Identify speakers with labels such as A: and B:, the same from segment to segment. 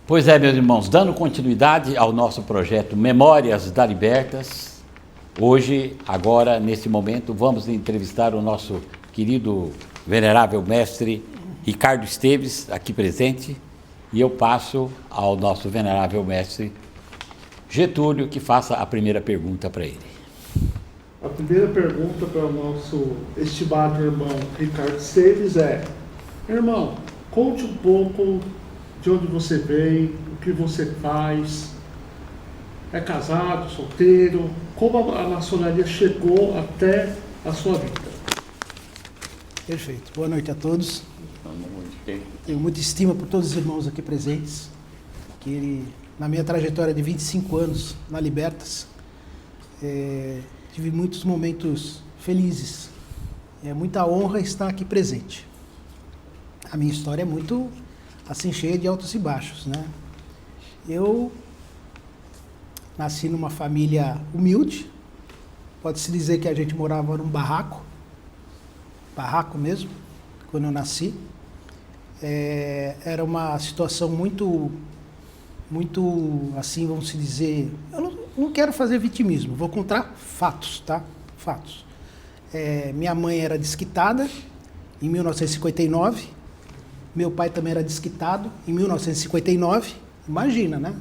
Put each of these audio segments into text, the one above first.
A: Pois é, meus irmãos, dando continuidade ao nosso projeto Memórias da Libertas, hoje, agora, nesse momento, vamos entrevistar o nosso querido venerável mestre Ricardo Esteves, aqui presente, e eu passo ao nosso venerável mestre Getúlio, que faça a primeira pergunta para ele.
B: A primeira pergunta para o nosso estimado irmão Ricardo Esteves é: irmão, conte um pouco de onde você veio, o que você faz, é casado, solteiro, como a maçonaria chegou até a sua vida.
C: Perfeito. Boa noite a todos. Tenho muita estima por todos os irmãos aqui presentes, na minha trajetória de 25 anos na Libertas, tive muitos momentos felizes. É muita honra estar aqui presente. A minha história é muito assim, cheia de altos e baixos, né? Eu nasci numa família humilde, pode-se dizer que a gente morava num barraco mesmo, quando eu nasci. Era uma situação muito, assim, vamos dizer, eu não quero fazer vitimismo, vou contar fatos, tá? Fatos. Minha mãe era desquitada em 1959, meu pai também era desquitado em 1959, imagina, né?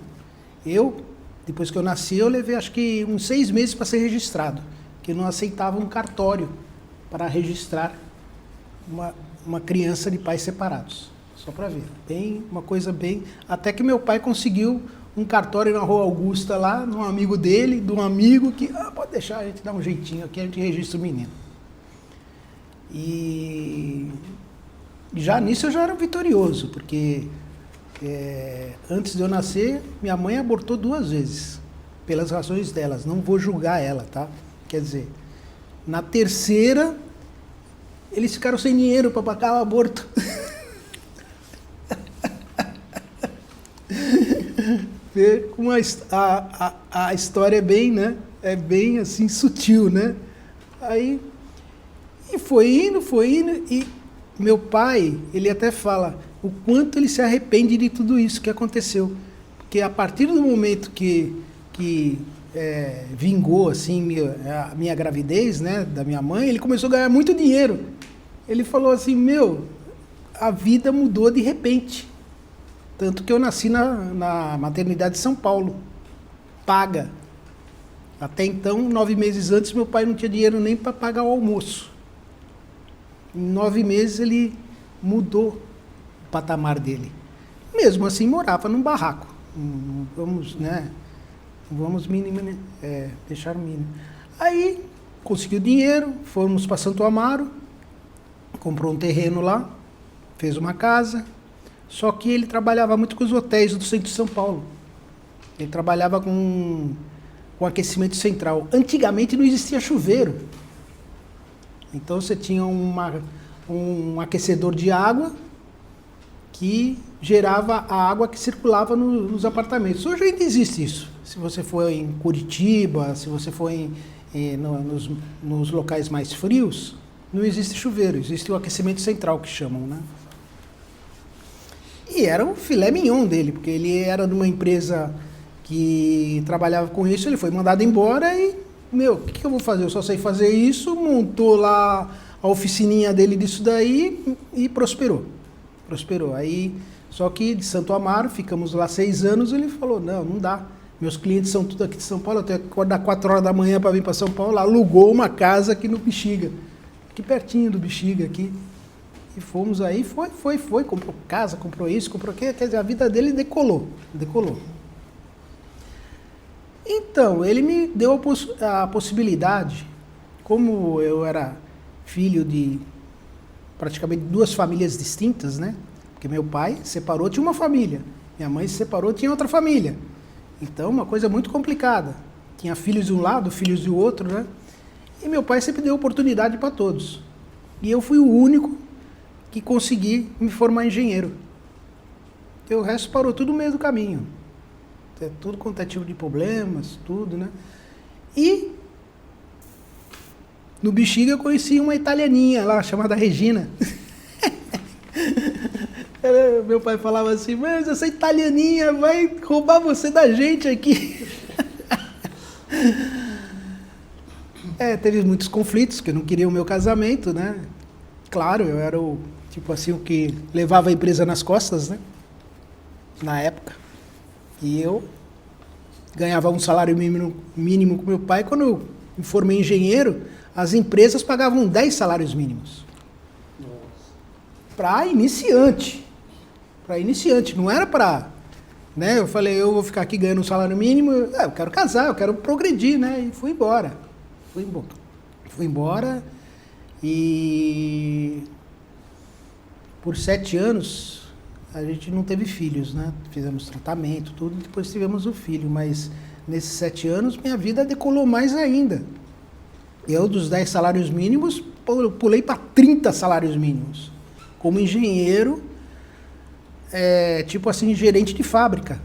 C: Depois que eu nasci, eu levei acho que uns 6 meses para ser registrado, porque não aceitava um cartório para registrar uma criança de pais separados, só para ver, uma coisa bem... Até que meu pai conseguiu um cartório na Rua Augusta lá, de um amigo dele, de um amigo que, pode deixar, a gente dá um jeitinho aqui, a gente registra o menino. E já nisso eu já era vitorioso, porque antes de eu nascer, minha mãe abortou 2 vezes, pelas razões delas, não vou julgar ela, tá? Quer dizer, na terceira, eles ficaram sem dinheiro para pagar o aborto. Como a história é bem, né? É bem assim, sutil, né? Aí, e foi indo, e meu pai, ele até fala o quanto ele se arrepende de tudo isso que aconteceu. Porque a partir do momento que vingou assim, a minha gravidez, né, da minha mãe, ele começou a ganhar muito dinheiro. Ele falou assim, a vida mudou de repente. Tanto que eu nasci na maternidade de São Paulo, paga. Até então, 9 meses antes, meu pai não tinha dinheiro nem para pagar o almoço. Em 9 meses ele mudou o patamar dele. Mesmo assim morava num barraco. Vamos deixar o mínimo. Aí conseguiu dinheiro, fomos para Santo Amaro, comprou um terreno lá, fez uma casa. Só que ele trabalhava muito com os hotéis do centro de São Paulo. Ele trabalhava com aquecimento central. Antigamente não existia chuveiro. Então você tinha um aquecedor de água que gerava a água que circulava nos apartamentos. Hoje ainda existe isso. Se você for em Curitiba, se você for nos locais mais frios, não existe chuveiro, existe o aquecimento central que chamam, né? E era o filé mignon dele, porque ele era de uma empresa que trabalhava com isso, ele foi mandado embora e, o que eu vou fazer? Eu só sei fazer isso, montou lá a oficininha dele disso daí e prosperou. Aí, só que de Santo Amaro, ficamos lá 6 anos, ele falou, não dá. Meus clientes são tudo aqui de São Paulo, eu tenho que acordar 4 horas da manhã para vir para São Paulo, alugou uma casa aqui no Bexiga, aqui pertinho do Bexiga, aqui. E fomos aí, foi, comprou casa, comprou isso, comprou aquilo, quer dizer, a vida dele decolou. Então, ele me deu a possibilidade, como eu era filho de praticamente 2 famílias distintas, né? Porque meu pai separou, tinha uma família, minha mãe se separou, tinha outra família. Então, uma coisa muito complicada. Tinha filhos de um lado, filhos do outro, né? E meu pai sempre deu oportunidade para todos. E eu fui o único que consegui me formar engenheiro. E o resto parou tudo no meio do caminho. Tudo quanto é tipo de problemas, tudo, né? E no Bexiga eu conheci uma italianinha lá, chamada Regina. Meu pai falava assim, mas essa italianinha vai roubar você da gente aqui. Teve muitos conflitos, que eu não queria o meu casamento, né? Claro, eu era o que levava a empresa nas costas, né? Na época. E eu ganhava um salário mínimo com meu pai. Quando eu me formei engenheiro, as empresas pagavam 10 salários mínimos. Para iniciante. Não era para... Né? Eu falei, eu vou ficar aqui ganhando um salário mínimo, eu quero casar, eu quero progredir, né? E fui embora. Fui embora e por 7 anos a gente não teve filhos, né? Fizemos tratamento, tudo, depois tivemos o filho, mas nesses 7 anos minha vida decolou mais ainda. Eu, dos 10 salários mínimos, pulei para 30 salários mínimos. Como engenheiro, gerente de fábrica.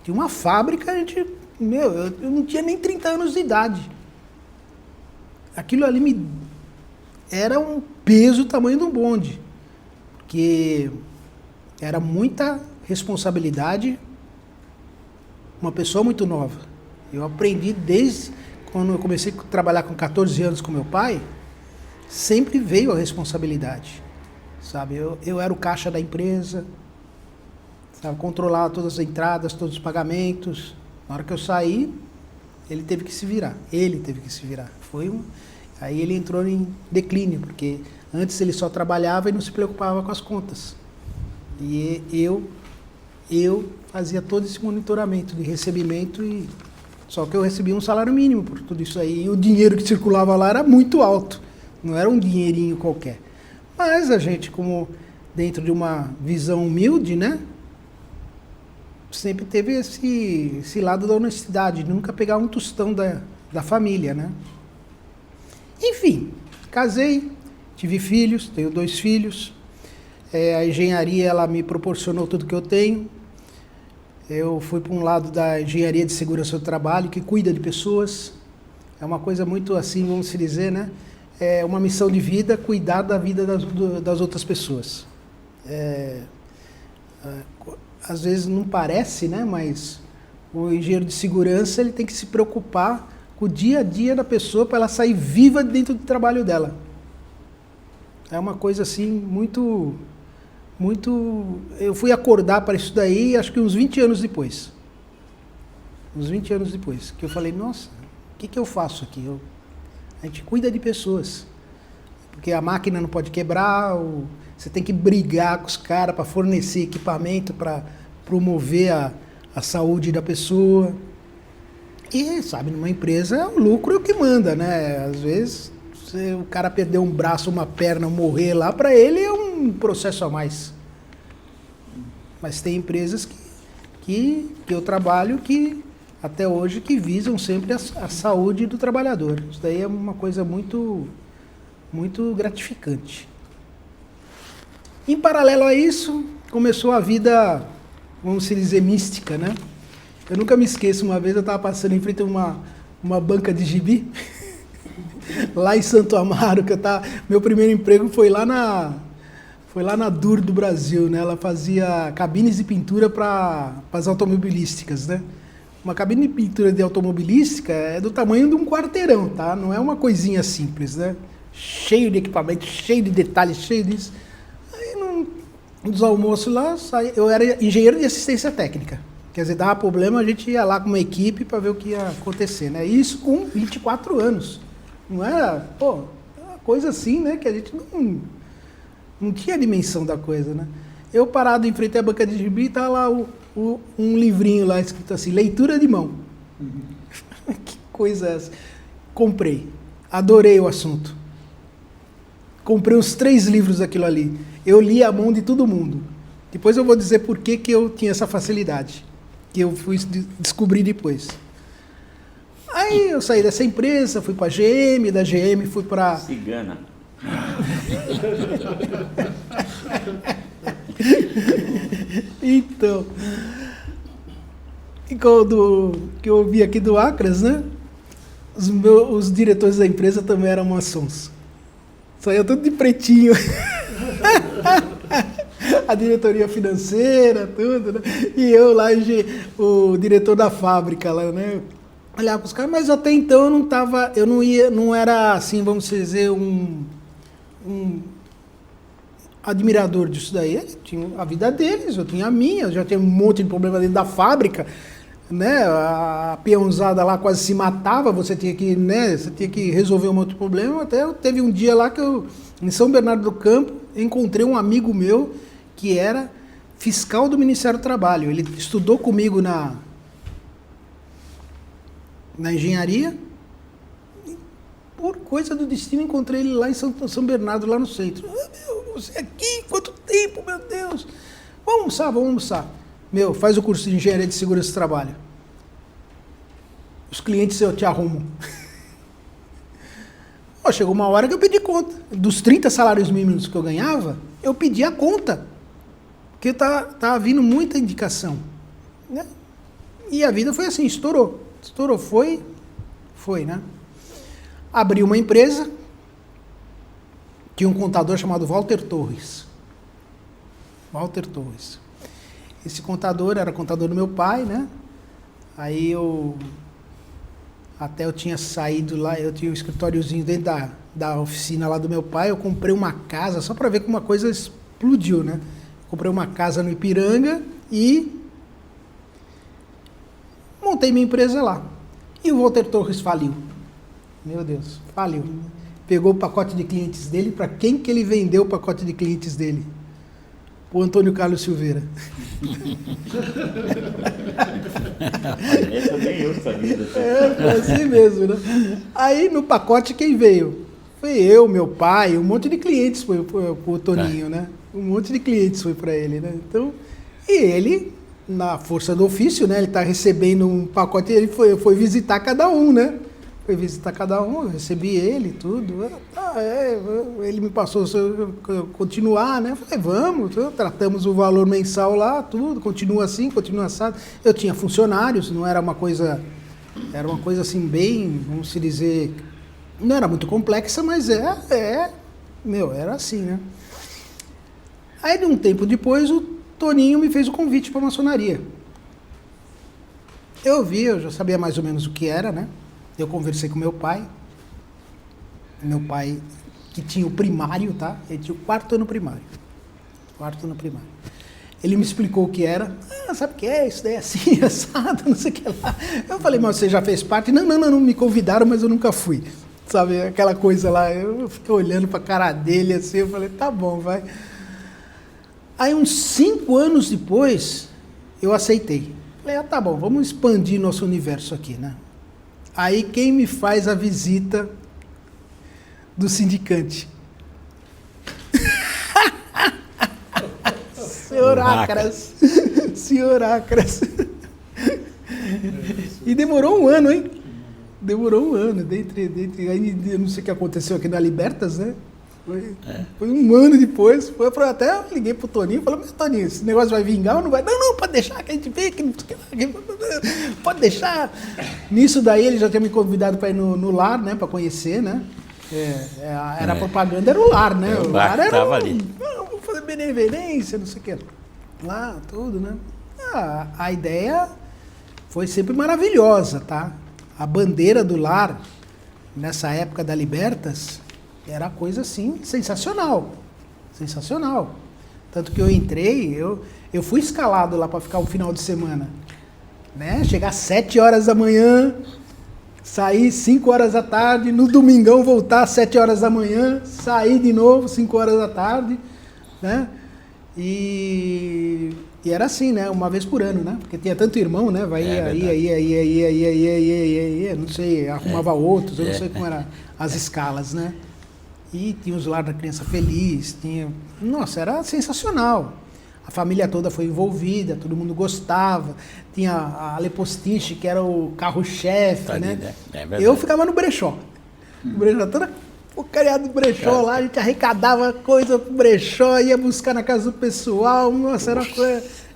C: Tinha uma fábrica, eu não tinha nem 30 anos de idade. Aquilo ali era um peso tamanho de um bonde, porque era muita responsabilidade, uma pessoa muito nova. Eu aprendi desde quando eu comecei a trabalhar com 14 anos com meu pai, sempre veio a responsabilidade, sabe? Eu era o caixa da empresa, sabe? Controlava todas as entradas, todos os pagamentos. Na hora que eu saí, ele teve que se virar. Aí ele entrou em declínio, porque antes ele só trabalhava e não se preocupava com as contas. E eu fazia todo esse monitoramento de recebimento, só que eu recebia um salário mínimo por tudo isso aí. E o dinheiro que circulava lá era muito alto, não era um dinheirinho qualquer. Mas a gente, como dentro de uma visão humilde, né? Sempre teve esse lado da honestidade, de nunca pegar um tostão da família, né? Enfim, casei, tive filhos, tenho 2 filhos. A engenharia, ela me proporcionou tudo que eu tenho. Eu fui para um lado da engenharia de segurança do trabalho, que cuida de pessoas. É uma coisa muito assim, vamos se dizer, né? É uma missão de vida, cuidar da vida das outras pessoas. Às vezes não parece, né? Mas o engenheiro de segurança, ele tem que se preocupar com o dia a dia da pessoa para ela sair viva dentro do trabalho dela. É uma coisa assim muito... Eu fui acordar para isso daí, acho que uns 20 anos depois. Que eu falei, nossa, o que eu faço aqui? A gente cuida de pessoas. Porque a máquina não pode quebrar, você tem que brigar com os caras para fornecer equipamento, para promover a saúde da pessoa. E, sabe, numa empresa, o lucro é o que manda, né? Às vezes, se o cara perder um braço, uma perna, morrer lá, para ele é um processo a mais. Mas tem empresas que eu trabalho que, até hoje, que visam sempre a saúde do trabalhador. Isso daí é uma coisa muito, muito gratificante. Em paralelo a isso, começou a vida, vamos dizer, mística, né? Eu nunca me esqueço, uma vez eu estava passando em frente a uma banca de gibi, lá em Santo Amaro, meu primeiro emprego foi lá na Dur do Brasil, né? Ela fazia cabines de pintura para as automobilísticas, né? Uma cabine de pintura de automobilística é do tamanho de um quarteirão, tá? Não é uma coisinha simples, né? Cheio de equipamento, cheio de detalhes, cheio disso. Aí, nos almoços lá, eu era engenheiro de assistência técnica. Quer dizer, dava problema, a gente ia lá com uma equipe para ver o que ia acontecer, né? Isso com 24 anos. Não era, uma coisa assim, né? Que a gente não tinha a dimensão da coisa, né? Eu parado em frente à banca de gibi, tá lá um livrinho lá escrito assim, leitura de mão. Que coisa é essa? Comprei. Adorei o assunto. Comprei uns 3 livros daquilo ali. Eu li a mão de todo mundo. Depois eu vou dizer por que eu tinha essa facilidade, que eu fui descobrir depois. Aí eu saí dessa empresa, fui para a GM, da GM fui para...
A: Cigana.
C: Então, quando que eu ouvi aqui do Acras, né? Os diretores da empresa também eram maçons. Saía tudo de pretinho. a diretoria financeira, tudo, né? E eu lá, o diretor da fábrica lá, né? Olhava para os caras, mas até então não era assim, vamos dizer, um admirador disso daí. Ele tinha a vida deles, eu tinha a minha, eu já tinha um monte de problema dentro da fábrica, né? A peãozada lá quase se matava, você tinha que, né? Você tinha que resolver um outro problema. Até teve um dia lá que eu, em São Bernardo do Campo, encontrei um amigo meu que era fiscal do Ministério do Trabalho. Ele estudou comigo na engenharia. E por coisa do destino, encontrei ele lá em São Bernardo, lá no centro. Ah, meu, você aqui? Quanto tempo, meu Deus! Vamos almoçar. Meu, faz o curso de engenharia de segurança do trabalho. Os clientes eu te arrumo. Chegou uma hora que eu pedi conta. Dos 30 salários mínimos que eu ganhava, eu pedi a conta. Porque tá vindo muita indicação. Né? E a vida foi assim, estourou. Estourou, foi, né? Abri uma empresa, tinha um contador chamado Walter Torres. Walter Torres. Esse contador era contador do meu pai, né? Aí eu tinha saído lá, eu tinha um escritóriozinho dentro da oficina lá do meu pai, eu comprei uma casa, só para ver como uma coisa explodiu, né? Comprei uma casa no Ipiranga e montei minha empresa lá. E o Walter Torres faliu. Meu Deus, faliu. Pegou o pacote de clientes dele, para quem que ele vendeu o pacote de clientes dele? O Antônio Carlos Silveira.
D: Essa nem eu sabia.
C: Foi assim mesmo, né? Aí no pacote quem veio? Foi eu, meu pai, um monte de clientes foi pro Toninho, né? Um monte de clientes foi para ele, né? Então, e ele, na força do ofício, né? Ele tá recebendo um pacote, ele foi visitar cada um, né? Foi visitar cada um, eu recebi ele, tudo. Ele me passou continuar, né? Eu falei, vamos, tratamos o valor mensal lá, tudo, continua assim, continua assado. Eu tinha funcionários, não era uma coisa, era uma coisa assim bem, vamos se dizer, não era muito complexa, mas era assim, né? Aí, de um tempo depois, o Toninho me fez o convite para a maçonaria. Eu já sabia mais ou menos o que era, né? Eu conversei com meu pai que tinha o primário, tá? Ele tinha o quarto ano primário. Ele me explicou o que era. Sabe o que é? Isso daí é assim, assado, não sei o que lá. Eu falei, mas você já fez parte? Não, me convidaram, mas eu nunca fui. Sabe, aquela coisa lá, eu fiquei olhando pra cara dele assim, eu falei, tá bom, vai. Aí uns 5 anos depois, eu aceitei. Falei, tá bom, vamos expandir nosso universo aqui, né? Aí quem me faz a visita do sindicante? Senhor Acras. E demorou um ano, hein? Demorou um ano. Aí eu não sei o que aconteceu aqui na Libertas, né? Foi um ano depois. Até eu liguei pro Toninho e falei, mas Toninho, esse negócio vai vingar ou não vai? Não, pode deixar que a gente vê, pode deixar. Nisso daí ele já tinha me convidado para ir no lar, né? Para conhecer, né? A propaganda era o lar, né?
A: O lar era
C: tava
A: ali.
C: Vamos fazer benevolência, não sei o que. Lá, tudo, né? A ideia foi sempre maravilhosa, tá? A bandeira do lar, nessa época da Libertas, era coisa assim, sensacional. Tanto que eu entrei, eu fui escalado lá para ficar um final de semana. Né? Chegar às 7 horas da manhã, sair 5 horas da tarde, no domingão voltar às 7 horas da manhã, sair de novo 5 horas da tarde. Né? E era assim, né? Uma vez por ano, né? Porque tinha tanto irmão, né? Ia, não sei, arrumava outros, eu não sei como eram as escalas, né? E tinha os lar da criança feliz, nossa, era sensacional. A família toda foi envolvida, todo mundo gostava. Tinha a Lepostiche, que era o carro-chefe, né? Eu ficava no brechó. Toda porcaria do brechó lá, a gente arrecadava coisa pro brechó, ia buscar na casa do pessoal. Nossa,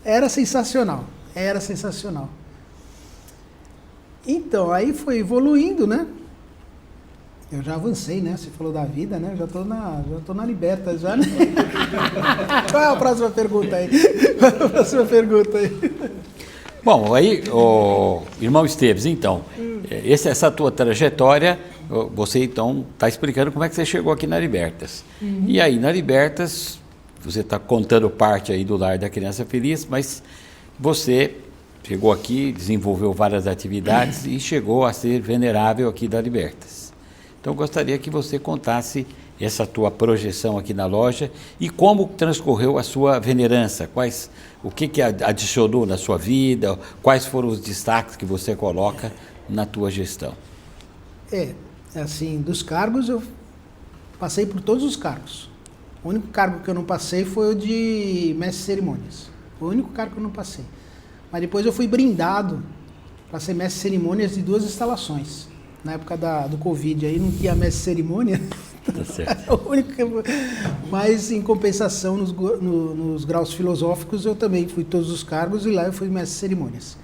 C: era sensacional. Então, aí foi evoluindo, né? Eu já avancei, né? Você falou da vida, né? Já tô na Libertas, já, né? Qual é a próxima pergunta aí? A próxima pergunta aí.
A: Bom, aí, irmão Esteves, então, essa tua trajetória, você então está explicando como é que você chegou aqui na Libertas. E aí, na Libertas, você está contando parte aí do Lar da Criança Feliz, mas você chegou aqui, desenvolveu várias atividades e chegou a ser venerável aqui da Libertas. Então, eu gostaria que você contasse essa tua projeção aqui na loja e como transcorreu a sua venerança, o que adicionou na sua vida, quais foram os destaques que você coloca na tua gestão.
C: Assim, dos cargos eu passei por todos os cargos. O único cargo que eu não passei foi o de mestre de cerimônias. Foi o único cargo que eu não passei. Mas depois eu fui brindado para ser mestre de cerimônias de 2 instalações. Na época do Covid aí não tinha mestre de cerimônia.
A: Tá certo.
C: Mas em compensação nos graus filosóficos eu também fui todos os cargos e lá eu fui mestre de cerimônias.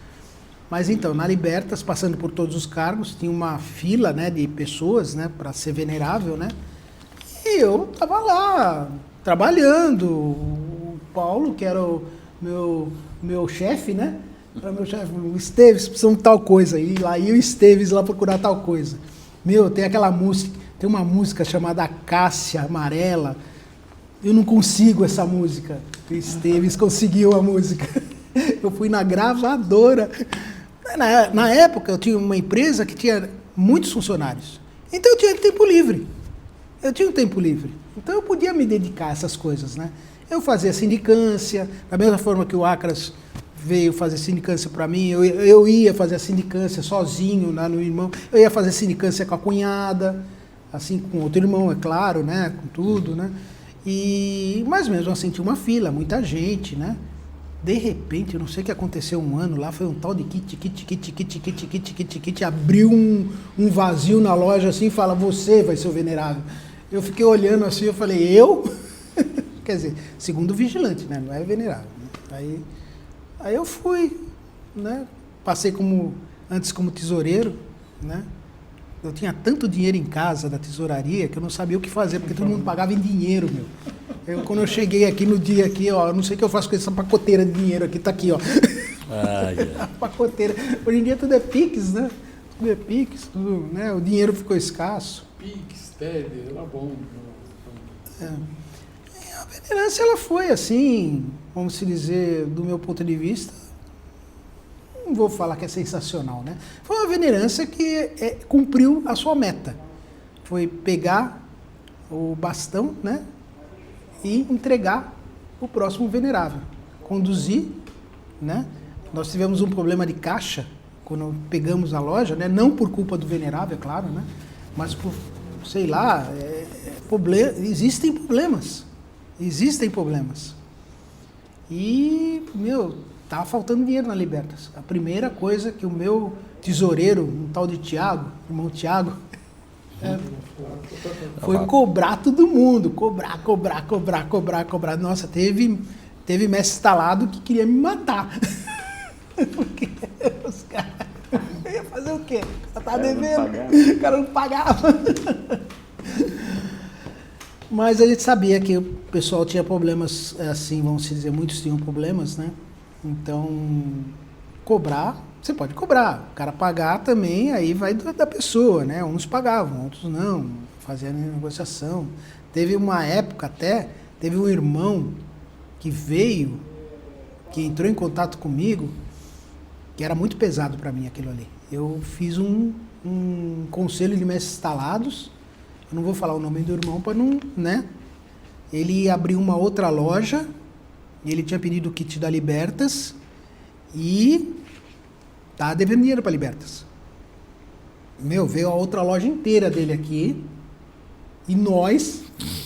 C: Mas então, na Libertas, passando por todos os cargos, tinha uma fila, né, de pessoas, né, para ser venerável, né? E eu estava lá trabalhando. O Paulo, que era o meu chefe, né? Era meu chefe, o Esteves, precisamos de tal coisa. E lá ia o Esteves lá procurar tal coisa. Tem aquela música, tem uma música chamada Cássia Amarela. Eu não consigo essa música. O Esteves conseguiu a música. Eu fui na gravadora. Na época eu tinha uma empresa que tinha muitos funcionários. Então eu tinha tempo livre. Então eu podia me dedicar a essas coisas, né? Eu fazia sindicância, da mesma forma que o Acras veio fazer sindicância para mim, eu ia fazer a sindicância sozinho lá no irmão, eu ia fazer sindicância com a cunhada, assim, com outro irmão, é claro, né? Com tudo, né? Mas mesmo assim tinha uma fila, muita gente, né? De repente, eu não sei o que aconteceu um ano lá, foi um tal de kit, abriu um vazio na loja assim e fala, você vai ser o venerável. Eu fiquei olhando assim, eu falei, eu? Quer dizer, segundo o vigilante, né? Não é venerável. Né? Aí eu fui, né? Passei antes como tesoureiro, né? Eu tinha tanto dinheiro em casa da tesouraria que eu não sabia o que fazer, porque todo mundo pagava em dinheiro, meu. Quando eu cheguei aqui no dia aqui, ó, eu não sei o que eu faço com essa pacoteira de dinheiro aqui, tá aqui, ó. A pacoteira. Hoje em dia tudo é Pix, né? Tudo é Pix, tudo, né? O dinheiro ficou escasso.
B: Pix, TED, era bom.
C: A venerância, ela foi assim, vamos se dizer, do meu ponto de vista, não vou falar que é sensacional, né? Foi uma venerância que cumpriu a sua meta. Foi pegar o bastão, né? E entregar o próximo venerável. Conduzir, né? Nós tivemos um problema de caixa quando pegamos a loja, né? Não por culpa do venerável, é claro, né? Mas por, sei lá, existem problemas. Existem problemas. E, tava faltando dinheiro na Libertas. A primeira coisa que o meu tesoureiro, um tal de Tiago, irmão Tiago, foi cobrar todo mundo. Cobrar. Nossa, teve mestre instalado que queria me matar. Porque os caras... Eu ia fazer o quê? O cara tava devendo. O cara não pagava. Mas a gente sabia que o pessoal tinha problemas, assim, vamos dizer, muitos tinham problemas, né? Então, cobrar, você pode cobrar. O cara pagar também, aí vai da pessoa, né? Uns pagavam, outros não, faziam negociação. Teve uma época até, teve um irmão que veio, que entrou em contato comigo, que era muito pesado para mim aquilo ali. Eu fiz um conselho de mestres instalados, eu não vou falar o nome do irmão para não, né? Ele abriu uma outra loja, ele tinha pedido o kit da Libertas e tá devendo dinheiro para Libertas. Veio a outra loja inteira dele aqui e nós,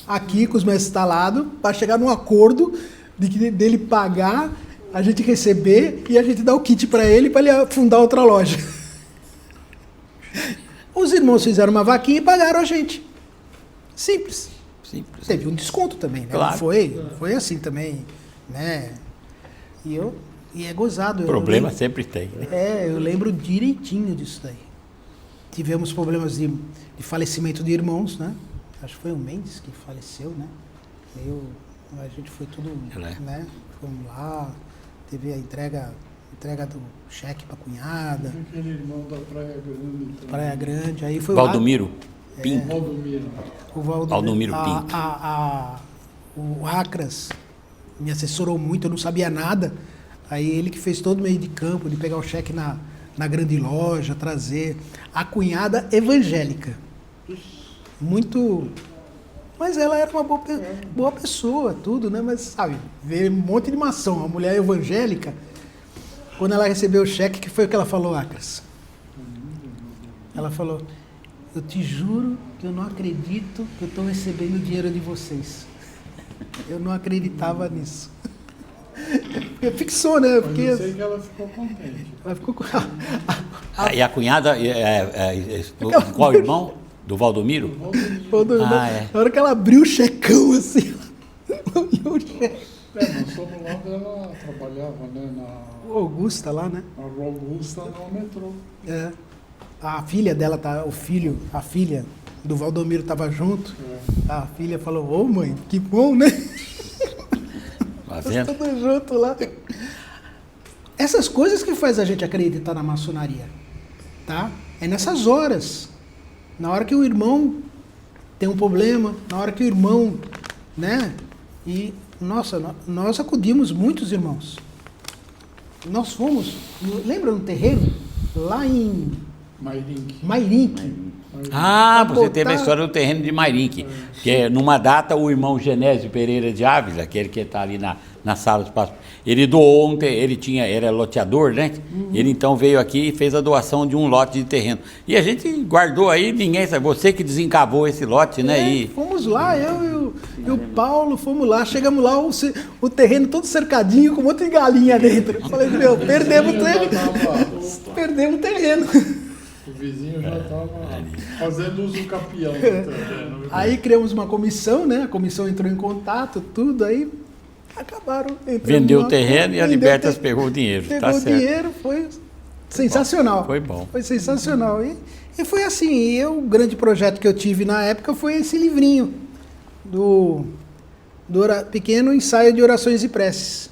C: aqui com os mestres instalados, para chegar num acordo dele pagar, a gente receber e a gente dar o kit para ele fundar outra loja. Os irmãos fizeram uma vaquinha e pagaram a gente. Simples. Teve um desconto também, né?
A: Claro.
C: Foi assim também, né? E é gozado.
A: Problema sempre tem, né?
C: Eu lembro direitinho disso daí. Tivemos problemas de falecimento de irmãos, né? Acho que foi o Mendes que faleceu, né? A gente foi tudo,
A: É.
C: né? Fomos lá, teve a entrega do cheque para cunhada,
B: Aquele irmão da Praia Grande. também.
C: Praia Grande, aí foi
A: Valdomiro Pinto.
B: Valdomiro.
C: o Valdomiro,
A: Valdomiro Pinto.
C: o Acras me assessorou muito, eu não sabia nada. Aí ele que fez todo o meio de campo, de pegar o cheque na grande loja, trazer. A cunhada evangélica. Muito. Mas ela era uma boa pessoa, tudo, né? Mas, sabe, ver um monte de maçom, uma mulher evangélica. Quando ela recebeu o cheque, que foi o que ela falou, Acras? Ela falou: eu te juro que eu não acredito que eu estou recebendo o dinheiro de vocês. Eu não acreditava nisso. Porque fixou, né?
B: Mas
C: Porque
B: eu sei que ela ficou contente.
C: ela ficou com.
A: E a cunhada, qual irmão? Do Valdomiro?
C: Na hora que ela abriu o checão, assim, ela olhou o cheque.
B: Nós fomos lá onde ela trabalhava, né?
C: O Augusta lá, né?
B: Na Rua Augusta, no metrô.
C: É. A filha dela, a filha do Valdomiro estava junto. A filha falou: ô mãe, que bom, né?
A: Tá
C: Nós
A: vendo?
C: todos juntos lá. Essas coisas que faz a gente acreditar na maçonaria, tá? É nessas horas. Na hora que o irmão tem um problema, na hora que o irmão, né? E, nossa, nós acudimos muitos irmãos. Nós fomos, lembra no terreno? Lá em Mairinque.
A: Ah,
C: Pra
A: você teve a
C: botar-
A: história do terreno de Mairinque. Que é, numa data o irmão Genésio Pereira de Ávila, aquele que está ali na sala de espaço, ele doou era loteador, né? Ele então veio aqui e fez a doação de um lote de terreno. E a gente guardou aí, ninguém sabe, você que desencavou esse lote, né? E
C: Fomos lá, eu e o Paulo fomos lá, chegamos lá, o terreno todo cercadinho, com um monte de galinha dentro. Eu falei: meu, perdemos o terreno. Perdemos o terreno.
B: O vizinho já estava fazendo uso capião do terreno.
C: Aí criamos uma comissão, né? A comissão entrou em contato, tudo, aí acabaram entrando.
A: vendeu o
C: numa-
A: terreno e a
C: vendeu
A: Libertas
C: o ter-
A: pegou o dinheiro.
C: Pegou
A: Tá
C: o
A: certo.
C: dinheiro, foi sensacional.
A: Foi bom.
C: Foi sensacional. E foi assim, o grande projeto que eu tive na época foi esse livrinho Pequeno Ensaio de Orações e Preces.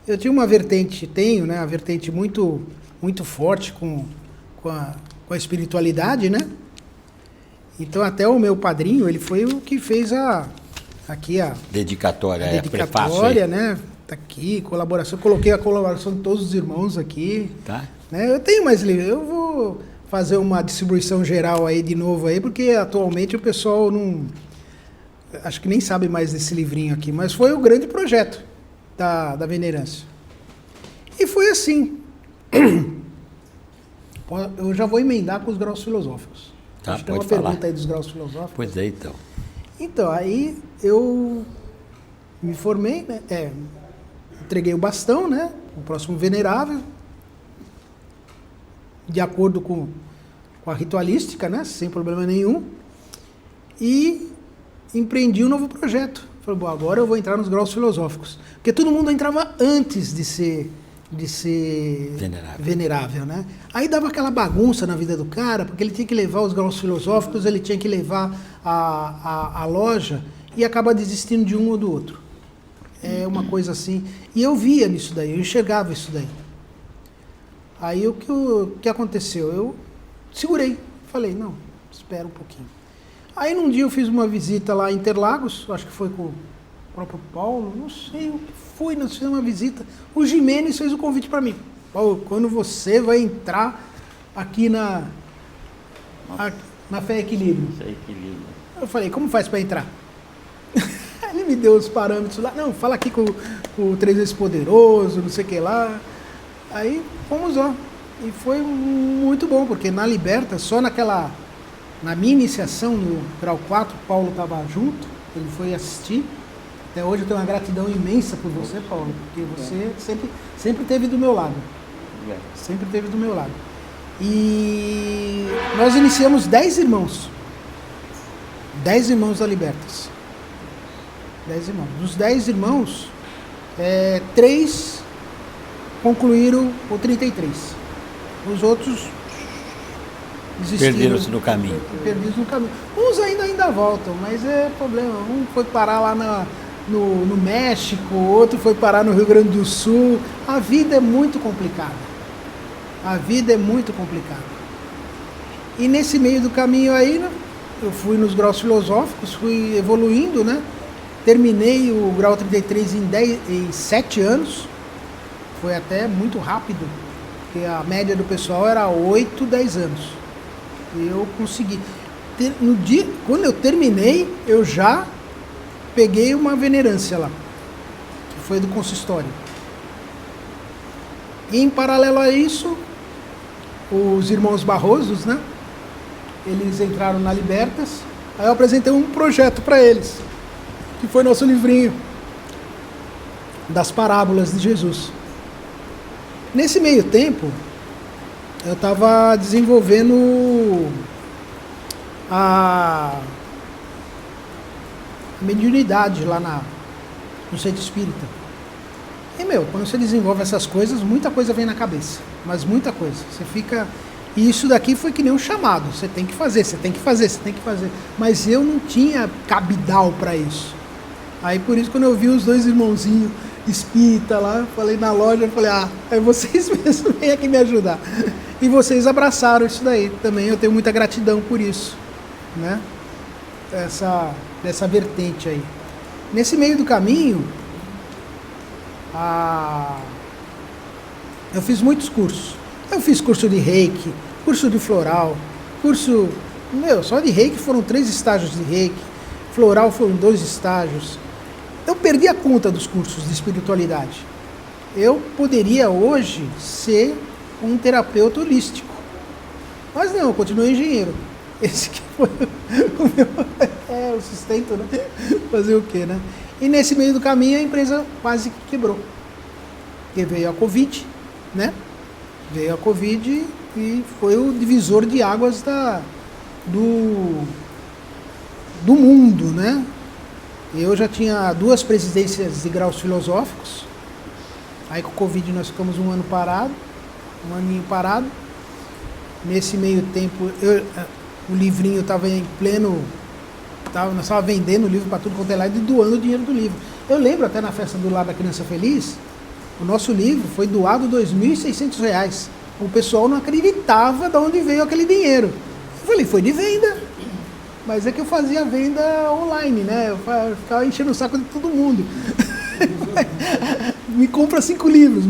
C: Eu tinha uma vertente, né? Uma vertente muito, muito forte com a espiritualidade, né? Então até o meu padrinho, ele foi o que fez aqui a
A: Dedicatória,
C: a
A: é prefácio
C: dedicatória,
A: aí.
C: né? Tá aqui, colaboração. Coloquei a colaboração de todos os irmãos aqui.
A: Tá?
C: Né? Eu tenho mais livros. Eu vou fazer uma distribuição geral aí de novo aí, porque atualmente o pessoal não... Acho que nem sabe mais desse livrinho aqui, mas foi o grande projeto da venerância. E foi assim. Eu já vou emendar com os graus filosóficos.
A: Tá,
C: Acho que tem uma
A: pode falar.
C: pergunta aí dos graus filosóficos.
A: Pois é, então.
C: Então, aí eu me formei, né? Entreguei o bastão, né? O próximo venerável, de acordo com a ritualística, né? Sem problema nenhum. E empreendi um novo projeto. Falei: bom, agora eu vou entrar nos graus filosóficos. Porque todo mundo entrava antes de ser venerável, né? Aí dava aquela bagunça na vida do cara, porque ele tinha que levar os graus filosóficos, ele tinha que levar a loja e acaba desistindo de um ou do outro. É uma coisa assim. E eu via nisso daí, eu enxergava isso daí. Aí o que aconteceu? Eu segurei, falei: não, espera um pouquinho. Aí num dia eu fiz uma visita lá em Interlagos, acho que foi com o próprio Paulo, não sei o que foi, nós fizemos uma visita. O Jimenez fez o convite para mim: Paulo, quando você vai entrar aqui na Fé e Equilíbrio? Eu falei: como faz para entrar? Ele me deu os parâmetros lá: não, fala aqui com o Três Vezes Poderoso, não sei o que lá. Aí fomos lá. E foi muito bom, porque na Libertas, na minha iniciação no grau 4, o Paulo estava junto, ele foi assistir. Até hoje eu tenho uma gratidão imensa por você, Paulo, porque você sempre esteve do meu lado. Sempre esteve do meu lado. E nós iniciamos 10 irmãos. 10 irmãos da Libertas. 10 irmãos. Dos 10 irmãos, 3 concluíram o 33. Os outros desistiram.
A: Perderam-se no caminho.
C: Perdidos no caminho. Uns ainda voltam, mas é problema. Um foi parar lá no México, outro foi parar no Rio Grande do Sul. A vida é muito complicada. A vida é muito complicada. E nesse meio do caminho aí, né, eu fui nos graus filosóficos, fui evoluindo, né? Terminei o grau 33 em 7 anos. Foi até muito rápido, porque a média do pessoal era 8, 10 anos. E eu consegui. No dia, quando eu terminei, eu já peguei uma venerância lá, que foi do consistório. E em paralelo a isso, os irmãos Barrosos, né? Eles entraram na Libertas. Aí eu apresentei um projeto para eles, que foi nosso livrinho das parábolas de Jesus. Nesse meio tempo, eu estava desenvolvendo a mediunidade lá no centro espírita. E, quando você desenvolve essas coisas, muita coisa vem na cabeça. Mas muita coisa. Você fica... E isso daqui foi que nem um chamado. Você tem que fazer, você tem que fazer, você tem que fazer. Mas eu não tinha cabidal para isso. Aí, por isso, quando eu vi os dois irmãozinhos espírita lá, eu falei na loja, eu falei, é vocês mesmos, vem aqui me ajudar. E vocês abraçaram isso daí também. Eu tenho muita gratidão por isso, né? Dessa vertente aí. Nesse meio do caminho, eu fiz muitos cursos. Eu fiz curso de reiki, curso de floral, curso... só de reiki foram 3 estágios de reiki, floral foram 2 estágios. Eu perdi a conta dos cursos de espiritualidade. Eu poderia hoje ser um terapeuta holístico. Mas não, eu continuei engenheiro. Esse que foi o meu o sustento, né? Fazer o quê, né? E nesse meio do caminho a empresa quase que quebrou. Porque veio a Covid, né? Veio a Covid e foi o divisor de águas do mundo, né? Eu já tinha 2 presidências de graus filosóficos. Aí com o Covid nós ficamos um aninho parado. Nesse meio tempo, o livrinho estava em pleno... nós estávamos vendendo o livro para tudo quanto é lado e doando o dinheiro do livro. Eu lembro até na festa do Lar da Criança Feliz, o nosso livro foi doado R$2.600. O pessoal não acreditava de onde veio aquele dinheiro. Eu falei, foi de venda. Mas é que eu fazia venda online, né? Eu ficava enchendo o saco de todo mundo. Me compra 5 livros,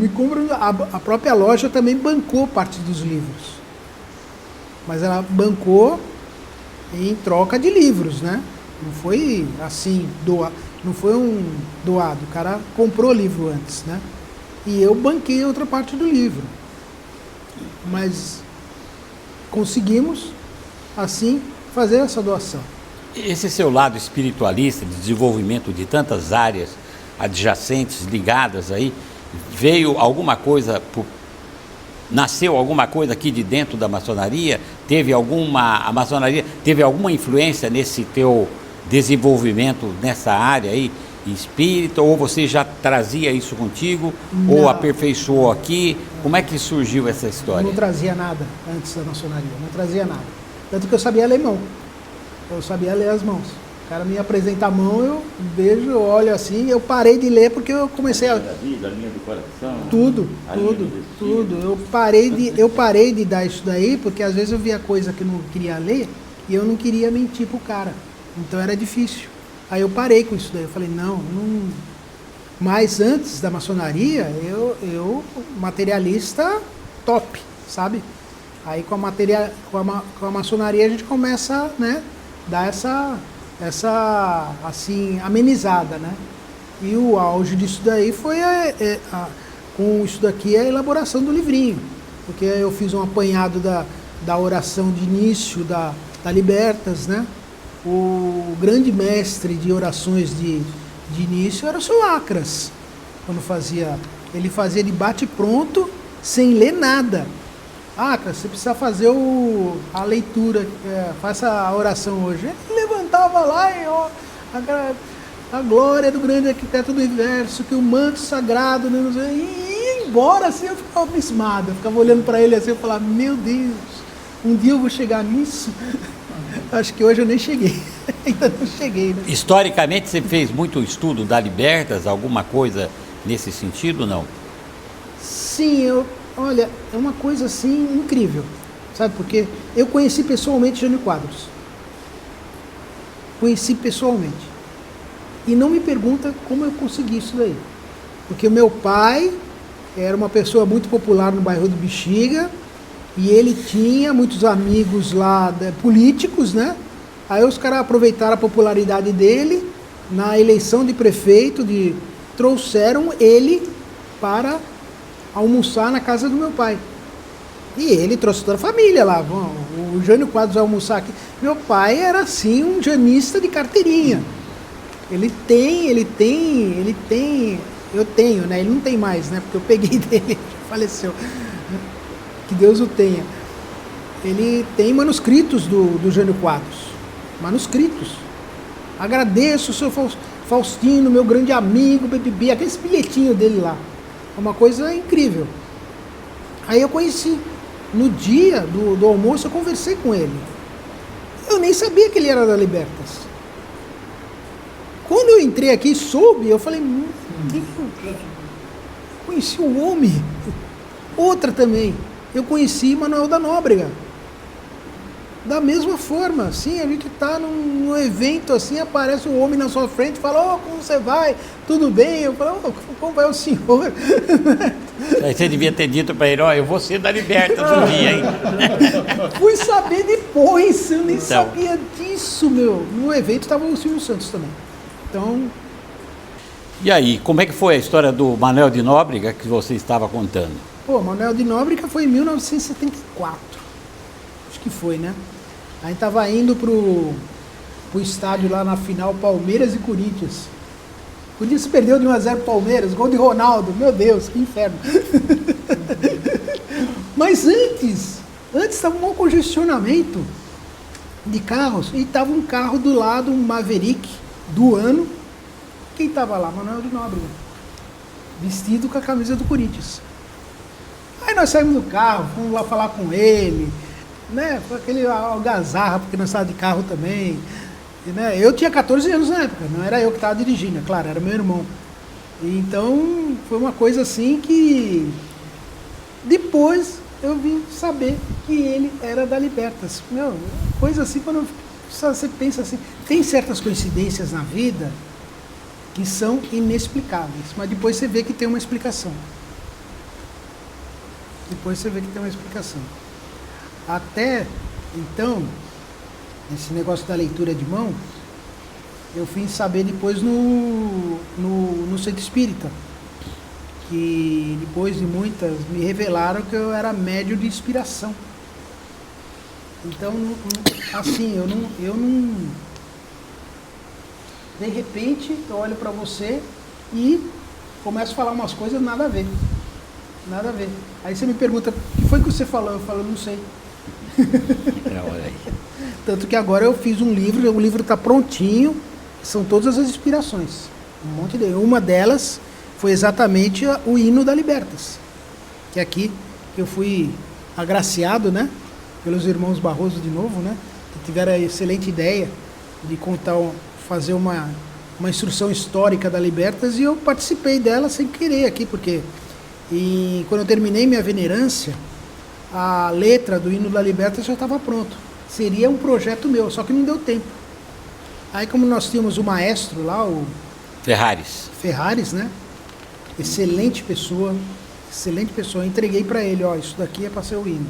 C: a própria loja também bancou parte dos livros. Mas ela bancou em troca de livros, né? Não foi assim, não foi um doado. O cara comprou livro antes, né? E eu banquei outra parte do livro. Mas conseguimos, assim, fazer essa doação.
A: Esse seu lado espiritualista, de desenvolvimento de tantas áreas adjacentes, ligadas aí, veio alguma coisa, nasceu alguma coisa aqui de dentro da maçonaria? A maçonaria teve alguma influência nesse teu desenvolvimento nessa área aí, espírita, ou você já trazia isso contigo,
C: Não.
A: ou aperfeiçoou aqui? Como é que surgiu essa história?
C: Eu não trazia nada antes da maçonaria, não trazia nada. Tanto que eu sabia ler mão. Eu sabia ler as mãos. O cara me apresenta a mão, eu vejo, eu olho assim, eu parei de ler porque eu comecei a...
A: Da vida, a linha do coração.
C: Tudo. Eu parei de dar isso daí porque às vezes eu via coisa que eu não queria ler e eu não queria mentir pro cara. Então era difícil. Aí eu parei com isso daí. Eu falei, não. Mas antes da maçonaria, eu materialista top, sabe? Aí com a maçonaria a gente começa, né, dar essa assim, amenizada, né? E o auge disso daí foi com isso daqui a elaboração do livrinho. Porque eu fiz um apanhado da oração de início da Libertas, né? O grande mestre de orações de início era o seu Acras. Quando ele fazia de bate-pronto, sem ler nada. Acras, você precisa fazer a leitura, faça a oração hoje. Ele levantava lá e a glória do grande arquiteto do universo, que o manto sagrado, né, e ia embora assim, eu ficava abismado. Eu ficava olhando para ele assim, eu falava, meu Deus, um dia eu vou chegar nisso. Acho que hoje eu nem cheguei. Ainda não cheguei, né?
A: Historicamente, você fez muito estudo da Libertas, alguma coisa nesse sentido, não?
C: Sim, olha, é uma coisa assim incrível, sabe? Porque eu conheci pessoalmente Jânio Quadros. Conheci pessoalmente. E não me pergunta como eu consegui isso daí. Porque o meu pai era uma pessoa muito popular no bairro do Bexiga, e ele tinha muitos amigos lá, políticos, né? Aí os caras aproveitaram a popularidade dele na eleição de prefeito, trouxeram ele para almoçar na casa do meu pai. E ele trouxe toda a família lá. O Jânio Quadros vai almoçar aqui. Meu pai era assim um janista de carteirinha. Eu tenho, né? Ele não tem mais, né? Porque eu peguei dele, faleceu. Que Deus o tenha. Ele tem manuscritos do Jânio Quadros. Manuscritos. Agradeço o seu Faustino, meu grande amigo, BBB, aqueles bilhetinhos dele lá. É uma coisa incrível. Aí eu conheci. No dia do almoço eu conversei com ele. Eu nem sabia que ele era da Libertas. Quando eu entrei aqui e soube, eu falei, meu Deus, conheci o homem. Outra também, eu conheci Manuel da Nóbrega. Da mesma forma, assim, a gente está num evento assim, aparece um homem na sua frente e fala, como você vai? Tudo bem? Eu falo, como vai o senhor?
A: Aí você devia ter dito para ele, eu vou ser da Libertas um dia, hein?
C: Fui saber depois, eu nem sabia disso, meu. No evento estava o Silvio Santos também. Então...
A: E aí, como é que foi a história do Manuel de Nóbrega que você estava contando?
C: Manuel de Nóbrega foi em 1974. Acho que foi, né? A gente estava indo pro estádio lá na final, Palmeiras e Corinthians. O Corinthians perdeu de 1-0 pro Palmeiras, gol de Ronaldo. Meu Deus, que inferno. Mas antes estava um mau congestionamento de carros e estava um carro do lado, um Maverick do ano. Quem estava lá? Manuel de Nóbrega, vestido com a camisa do Corinthians. Aí nós saímos do carro, fomos lá falar com ele, né? Foi aquele algazarra, porque nós estávamos de carro também. E, né? Eu tinha 14 anos na época, não era eu que estava dirigindo, é claro, era meu irmão. Então foi uma coisa assim que depois eu vim saber que ele era da Libertas. Meu, coisa assim, quando você pensa assim, tem certas coincidências na vida que são inexplicáveis, mas depois você vê que tem uma explicação. Até então, esse negócio da leitura de mão, eu fui saber depois no Centro Espírita, que depois de muitas me revelaram que eu era médium de inspiração. Então, assim, eu não de repente eu olho para você e começo a falar umas coisas nada a ver. Aí você me pergunta, o que foi que você falou? Eu falo, não sei.
A: Olha aí.
C: Tanto que agora eu fiz um livro, o livro está prontinho, são todas as inspirações. Um monte de... Uma delas foi exatamente o hino da Libertas. Que aqui, que eu fui agraciado, né? Pelos irmãos Barroso de novo, né? Que tiveram a excelente ideia de fazer uma instrução histórica da Libertas, e eu participei dela sem querer aqui, porque quando eu terminei minha venerância, a letra do hino da Libertas já estava pronto. Seria um projeto meu, só que não deu tempo. Aí, como nós tínhamos o maestro lá, o Ferrares, né? Excelente pessoa, entreguei para ele, isso daqui é para ser o hino.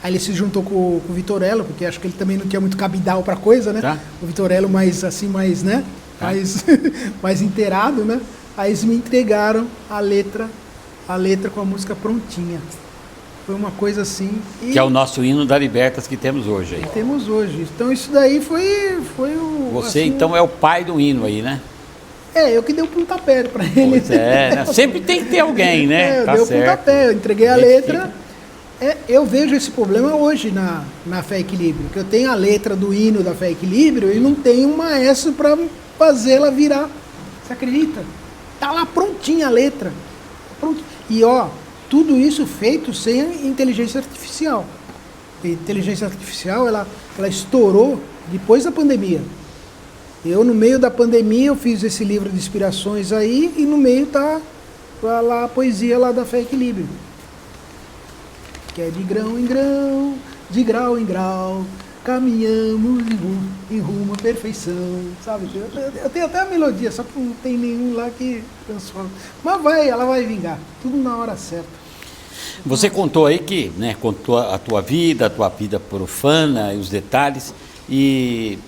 C: Aí ele se juntou com o Vitorello, porque acho que ele também não tinha muito cabidal para coisa, né? Tá. O Vitorello mais assim, né? Tá. Mais inteirado, né? Aí eles me entregaram a letra com a música prontinha. Foi uma coisa assim...
A: Que é o nosso hino da Libertas que temos hoje aí.
C: Temos hoje. Então isso daí foi o...
A: Você
C: assim,
A: então é o pai do hino aí, né?
C: Eu que dei o pontapé para ele.
A: Pois né? Sempre tem que ter alguém, né?
C: Eu dei o pontapé, eu entreguei a letra. Eu vejo esse problema hoje na Fé e Equilíbrio, que eu tenho a letra do hino da Fé e Equilíbrio e não tenho um maestro para fazer ela virar. Você acredita? Tá lá prontinha a letra. Pronto. E tudo isso feito sem inteligência artificial. A inteligência artificial, ela estourou depois da pandemia. Eu, no meio da pandemia, eu fiz esse livro de inspirações aí, e no meio tá lá a poesia lá da Fé e Equilíbrio. Que é de grão em grão, de grau em grau, caminhamos em rumo à perfeição, sabe? Eu tenho até a melodia, só que não tem nenhum lá que transforma. Mas ela vai vingar, tudo na hora certa.
A: Você contou aí que, né, contou a tua vida profana e os detalhes, e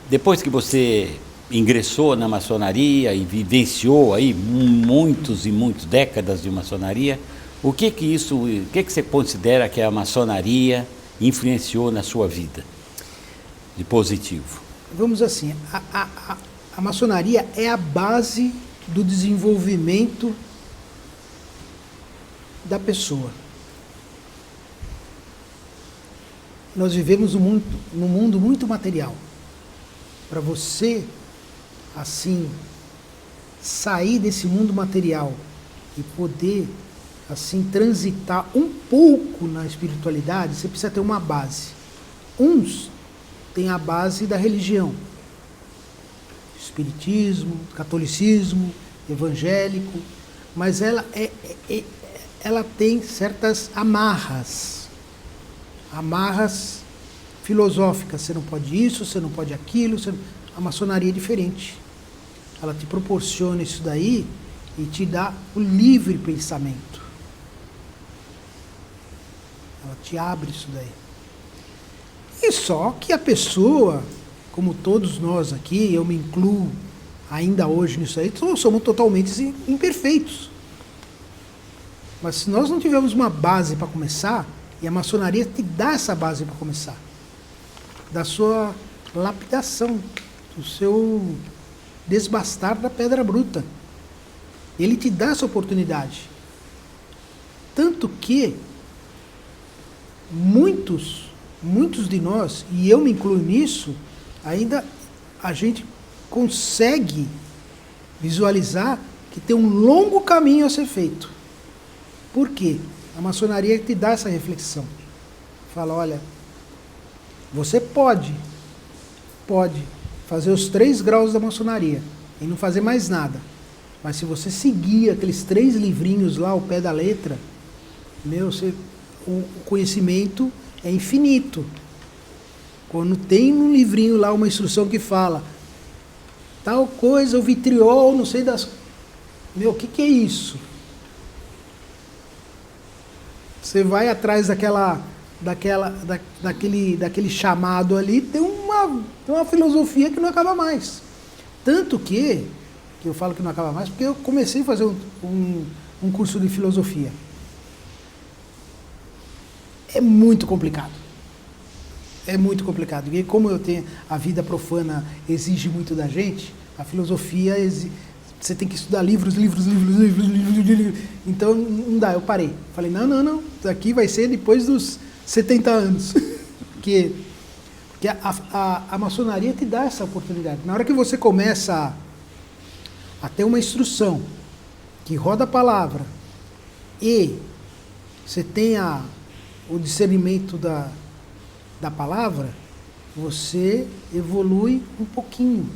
A: depois que você ingressou na maçonaria e vivenciou aí muitas décadas de maçonaria, o que você considera que a maçonaria influenciou na sua vida de positivo?
C: Vamos assim, a maçonaria é a base do desenvolvimento da pessoa. Nós vivemos num mundo muito material. Para você, assim, sair desse mundo material e poder, assim, transitar um pouco na espiritualidade, você precisa ter uma base. Uns têm a base da religião. Espiritismo, catolicismo, evangélico, mas ela tem certas amarras filosóficas. Você não pode isso, você não pode aquilo. A maçonaria é diferente. Ela te proporciona isso daí e te dá o livre pensamento. Ela te abre isso daí. E só que a pessoa, como todos nós aqui, eu me incluo ainda hoje nisso aí, somos totalmente imperfeitos. Mas se nós não tivermos uma base para começar, e a maçonaria te dá essa base para começar, da sua lapidação, do seu desbastar da pedra bruta. Ele te dá essa oportunidade. Tanto que muitos de nós, e eu me incluo nisso, ainda a gente consegue visualizar que tem um longo caminho a ser feito. Por quê? A maçonaria te dá essa reflexão. Fala, olha, você pode fazer os 3 graus da maçonaria e não fazer mais nada. Mas se você seguir aqueles 3 livrinhos lá ao pé da letra, o conhecimento é infinito. Quando tem um livrinho lá, uma instrução que fala tal coisa, o vitriol, não sei das... o que é isso? Você vai atrás daquele chamado ali, tem uma filosofia que não acaba mais. Tanto que eu falo que não acaba mais, porque eu comecei a fazer um curso de filosofia. É muito complicado. É muito complicado. E como eu tenho a vida profana exige muito da gente, a filosofia você tem que estudar livros. Então não dá, eu parei. Falei, não, aqui vai ser depois dos 70 anos. Porque a maçonaria te dá essa oportunidade. Na hora que você começa a ter uma instrução que roda a palavra e você tem o discernimento da palavra, você evolui um pouquinho.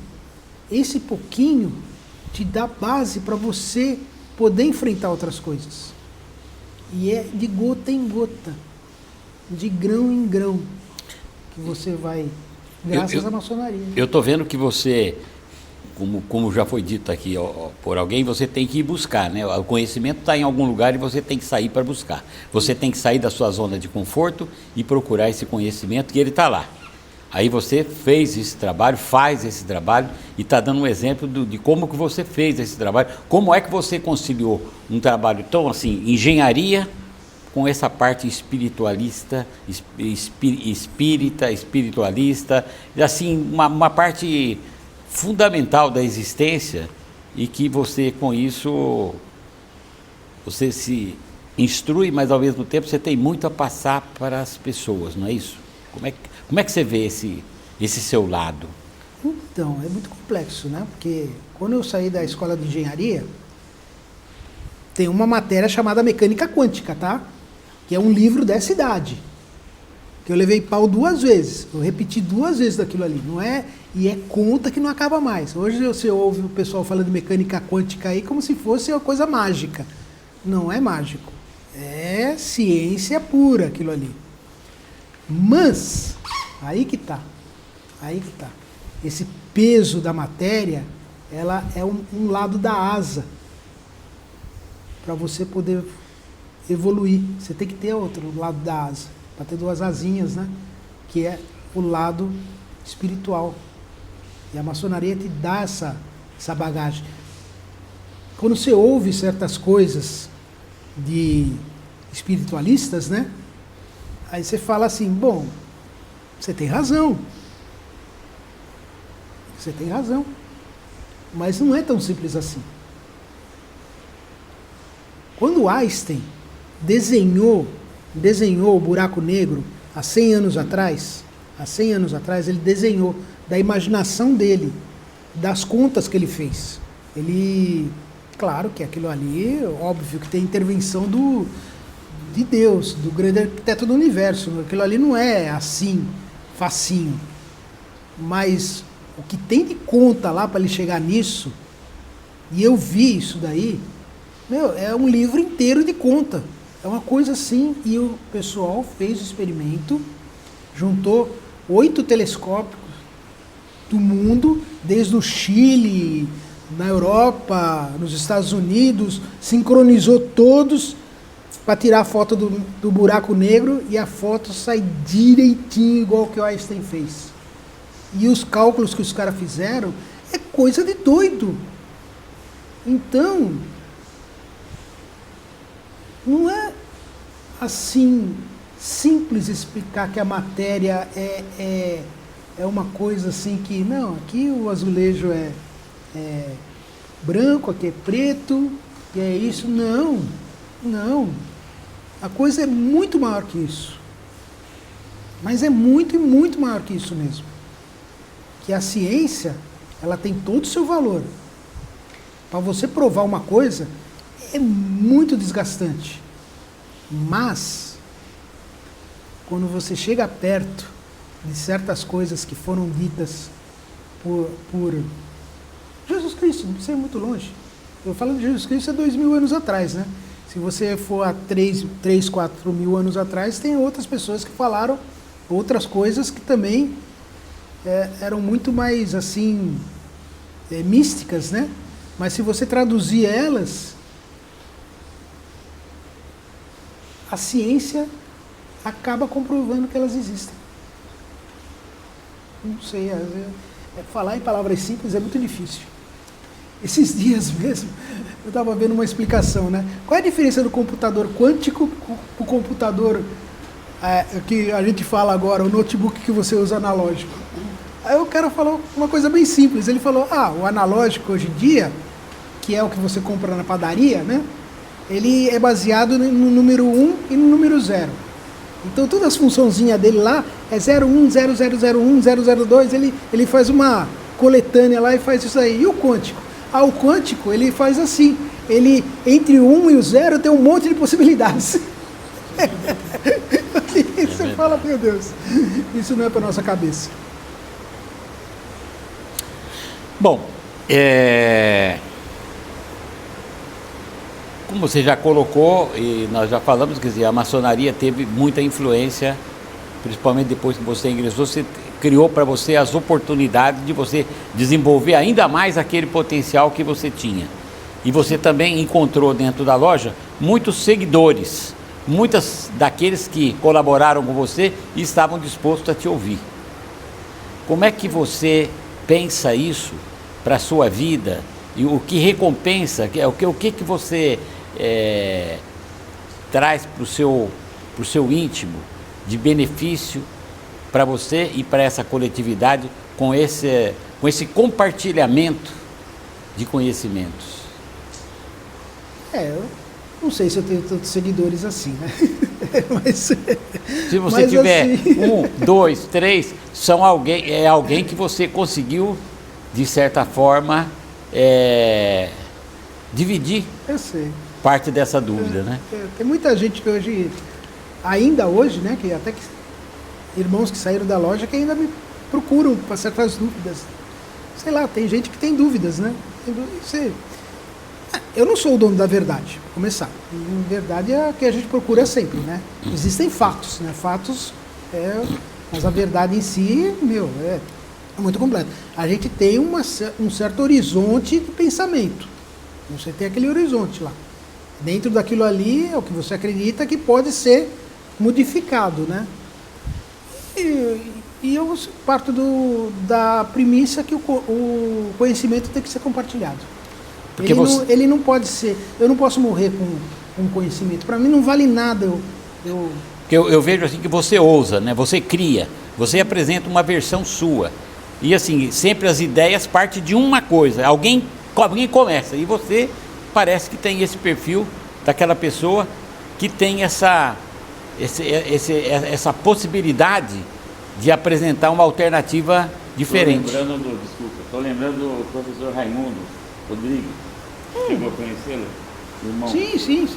C: Esse pouquinho te dá base para você poder enfrentar outras coisas. E é de gota em gota, de grão em grão, que você vai, graças à maçonaria.
A: Eu estou vendo que você, como já foi dito aqui por alguém, você tem que ir buscar, né? O conhecimento está em algum lugar e você tem que sair para buscar. Você tem que sair da sua zona de conforto e procurar esse conhecimento, que ele está lá. Aí você fez esse trabalho, faz esse trabalho e está dando um exemplo de como que você fez esse trabalho. Como é que você conciliou um trabalho tão assim, engenharia, com essa parte espiritualista, espiritualista, assim, uma parte fundamental da existência, e que você, com isso, você se instrui, mas ao mesmo tempo você tem muito a passar para as pessoas, não é isso? Como é que você vê esse seu lado?
C: Então, é muito complexo, né? Porque quando eu saí da escola de engenharia, tem uma matéria chamada mecânica quântica, tá? Que é um livro dessa idade. Que eu levei pau 2 vezes. Eu repeti 2 vezes daquilo ali. Não é, e é conta que não acaba mais. Hoje você ouve o pessoal falando de mecânica quântica aí como se fosse uma coisa mágica. Não é mágico. É ciência pura aquilo ali. Mas, aí que tá. Aí que tá. Esse peso da matéria, ela é um lado da asa. Para você poder evoluir. Você tem que ter outro lado da asa. Para ter 2 asinhas, né? Que é o lado espiritual. E a maçonaria te dá essa bagagem. Quando você ouve certas coisas de espiritualistas, né? Aí você fala assim, bom, você tem razão. Você tem razão. Mas não é tão simples assim. Quando Einstein desenhou o buraco negro há 100 anos atrás, ele desenhou da imaginação dele, das contas que ele fez. Ele, claro que aquilo ali, óbvio que tem intervenção de Deus, do grande arquiteto do universo. Aquilo ali não é assim, facinho. Mas o que tem de conta lá para ele chegar nisso, e eu vi isso daí, é um livro inteiro de conta. É uma coisa assim, e o pessoal fez o experimento, juntou 8 telescópios do mundo, desde o Chile, na Europa, nos Estados Unidos, sincronizou todos para tirar a foto do buraco negro, e a foto sai direitinho igual que o Einstein fez. E os cálculos que os caras fizeram é coisa de doido. Então, não é assim simples explicar que a matéria é uma coisa assim que, não, aqui o azulejo é branco, aqui é preto, e é isso. Não, não. A coisa é muito maior que isso. Mas é muito e muito maior que isso mesmo. Que a ciência, ela tem todo o seu valor. Para você provar uma coisa, é muito desgastante. Mas, quando você chega perto de certas coisas que foram ditas por Jesus Cristo, não precisa ir muito longe. Eu falo de Jesus Cristo há 2000 anos atrás, né? Se você for há 3, 4 mil anos atrás, tem outras pessoas que falaram outras coisas que também eram muito mais, assim, místicas, né? Mas se você traduzir elas, a ciência acaba comprovando que elas existem. Não sei, falar em palavras simples é muito difícil. Esses dias mesmo, eu estava vendo uma explicação, né? Qual é a diferença do computador quântico para o computador que a gente fala agora, o notebook que você usa analógico? Aí o cara falou uma coisa bem simples. Ele falou, o analógico hoje em dia, que é o que você compra na padaria, né? Ele é baseado no número 1 e no número 0. Então todas as funçãozinhas dele lá é 01, 0001, 002, ele faz uma coletânea lá e faz isso aí. E o quântico? O quântico, ele faz assim, ele, entre o 1 e o 0 tem um monte de possibilidades. E você fala, meu Deus, isso não é para nossa cabeça.
A: Bom, como você já colocou, e nós já falamos, quer dizer, a maçonaria teve muita influência, principalmente depois que você ingressou, você criou para você as oportunidades de você desenvolver ainda mais aquele potencial que você tinha. E você também encontrou dentro da loja muitos seguidores, muitos daqueles que colaboraram com você e estavam dispostos a te ouvir. Como é que você pensa isso para a sua vida? E o que recompensa, o que você traz para o seu íntimo de benefício para você e para essa coletividade com esse compartilhamento de conhecimentos?
C: Eu não sei se eu tenho tantos seguidores assim, né? Mas,
A: se você tiver assim... 1, 2, 3, é alguém que você conseguiu, de certa forma, dividir.
C: Eu sei.
A: Parte dessa dúvida, né?
C: Tem muita gente que ainda hoje, né, que até que irmãos que saíram da loja que ainda me procuram para certas dúvidas. Sei lá, tem gente que tem dúvidas, né? Eu não sou o dono da verdade, para começar. Na verdade é a que a gente procura sempre, né? Existem fatos, né? Fatos, mas a verdade em si, é muito completa. A gente tem um certo horizonte de pensamento. Você tem aquele horizonte lá. Dentro daquilo ali é o que você acredita que pode ser modificado, né? E eu parto da premissa que o conhecimento tem que ser compartilhado.
A: Porque
C: ele não pode ser... Eu não posso morrer com conhecimento. Para mim não vale nada
A: Porque eu vejo assim que você ousa, né? Você cria, você apresenta uma versão sua. E assim, sempre as ideias partem de uma coisa. Alguém começa e você parece que tem esse perfil daquela pessoa que tem essa possibilidade de apresentar uma alternativa diferente.
D: Estou lembrando do professor Raimundo Rodrigues. Chegou a conhecê-lo? Irmão?
C: Sim,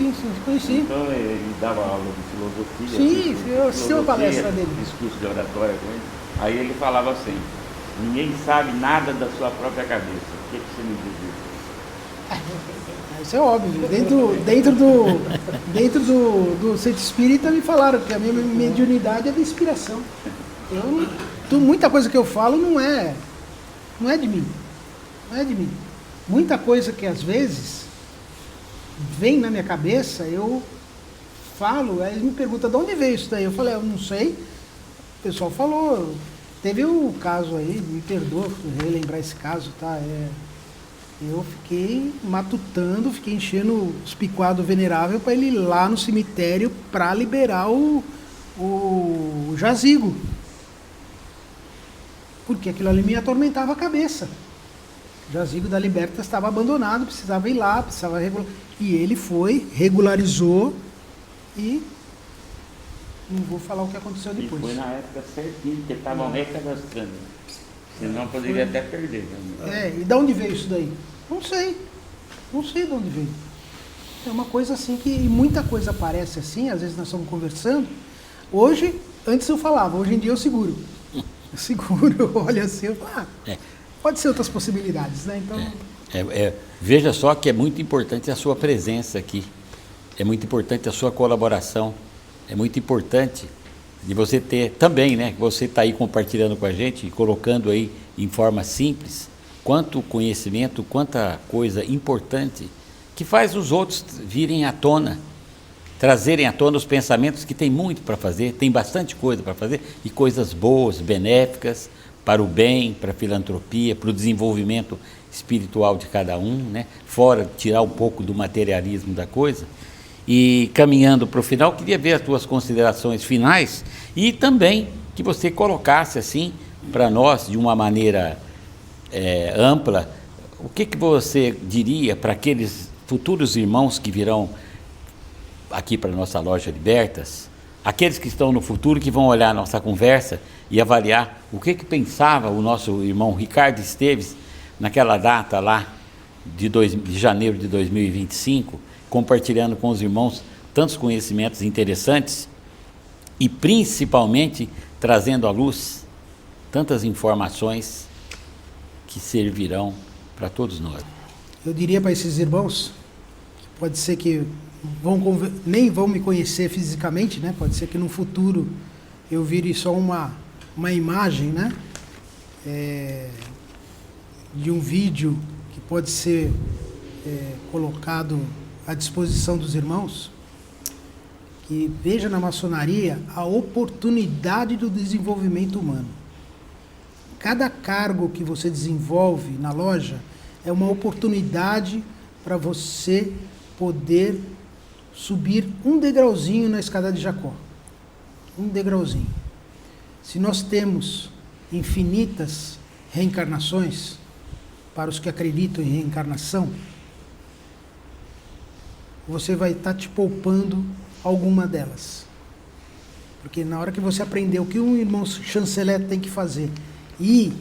C: conheci.
D: Então ele dava aula de filosofia.
C: Sim, eu assisti uma palestra dele.
D: Discurso de oratória com ele. Aí ele falava assim: ninguém sabe nada da sua própria cabeça. O que você me diz isso?
C: Isso é óbvio. Dentro do centro espírita me falaram que a minha mediunidade é de inspiração. Muita coisa que eu falo não é de mim. Não é de mim. Muita coisa que às vezes vem na minha cabeça, eu falo, aí eles me perguntam de onde veio isso daí. Eu falei, eu não sei. O pessoal falou. Teve o caso aí, me perdoa por relembrar esse caso, tá? Eu fiquei matutando, fiquei enchendo os picuados venerável para ele ir lá no cemitério para liberar o jazigo. Porque aquilo ali me atormentava a cabeça. O jazigo da Libertas estava abandonado, precisava ir lá, precisava regular. E ele foi, regularizou e não vou falar o que aconteceu depois.
D: E foi na época certinho, que estavam recadastrando. Senão poderia até perder. Né?
C: E de onde veio isso daí? Não sei de onde veio. É uma coisa assim que muita coisa aparece assim, às vezes nós estamos conversando. Hoje, antes eu falava, hoje em dia eu seguro. Eu olho assim, eu falo, pode ser outras possibilidades, né? Então...
A: Veja só que é muito importante a sua presença aqui, é muito importante a sua colaboração, é muito importante de você ter também, né? Você está aí compartilhando com a gente e colocando aí em forma simples quanto conhecimento, quanta coisa importante que faz os outros virem à tona, trazerem à tona os pensamentos que tem muito para fazer, tem bastante coisa para fazer e coisas boas, benéficas, para o bem, para a filantropia, para o desenvolvimento espiritual de cada um, né? Fora tirar um pouco do materialismo da coisa. E caminhando para o final, queria ver as tuas considerações finais e também que você colocasse assim para nós, de uma maneira ampla, o que você diria para aqueles futuros irmãos que virão aqui para a nossa loja Libertas, aqueles que estão no futuro, que vão olhar a nossa conversa e avaliar o que pensava o nosso irmão Ricardo Esteves naquela data lá de janeiro de 2025, compartilhando com os irmãos tantos conhecimentos interessantes e principalmente trazendo à luz tantas informações que servirão para todos nós.
C: Eu diria para esses irmãos, que pode ser que nem vão me conhecer fisicamente, né? Pode ser que no futuro eu vire só uma imagem, né? De um vídeo que pode ser colocado à disposição dos irmãos, que veja na maçonaria a oportunidade do desenvolvimento humano. Cada cargo que você desenvolve na loja é uma oportunidade para você poder subir um degrauzinho na escada de Jacó. Um degrauzinho. Se nós temos infinitas reencarnações, para os que acreditam em reencarnação, você vai estar te poupando alguma delas. Porque na hora que você aprender o que um irmão chanceler tem que fazer e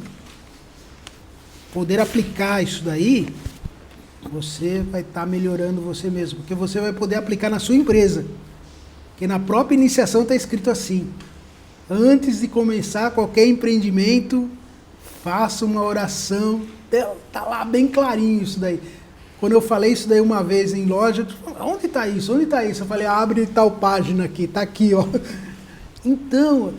C: poder aplicar isso daí, você vai estar melhorando você mesmo, porque você vai poder aplicar na sua empresa. Porque na própria iniciação está escrito assim: Antes de começar qualquer empreendimento, faça uma oração. Tá lá bem clarinho isso daí. Quando eu falei isso daí uma vez em loja, tu falou, onde está isso? Onde está isso? Eu falei, abre tal página aqui, está aqui, ó. Então,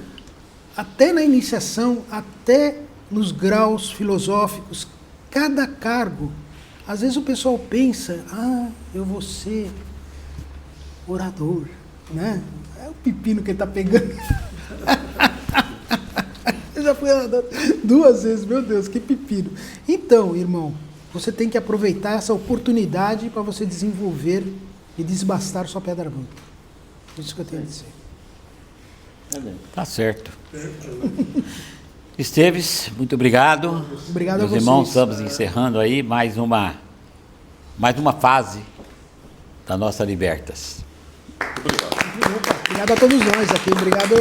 C: até na iniciação, até nos graus filosóficos, cada cargo, às vezes o pessoal pensa, eu vou ser orador, né? É o pepino que ele está pegando. Eu já fui orador 2 vezes, meu Deus, que pepino. Então, irmão, você tem que aproveitar essa oportunidade para você desenvolver e desbastar sua pedra bruta. Isso que eu tenho a dizer.
A: Tá certo. Esteves, muito obrigado.
C: Obrigado
A: Meus
C: a vocês.
A: irmãos, estamos encerrando aí mais uma fase da nossa Libertas.
C: Obrigado a todos nós aqui. Obrigado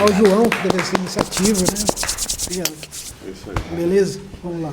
C: ao João, por ter essa iniciativa, né? Obrigado.
E: É isso aí.
C: Beleza? Vamos lá.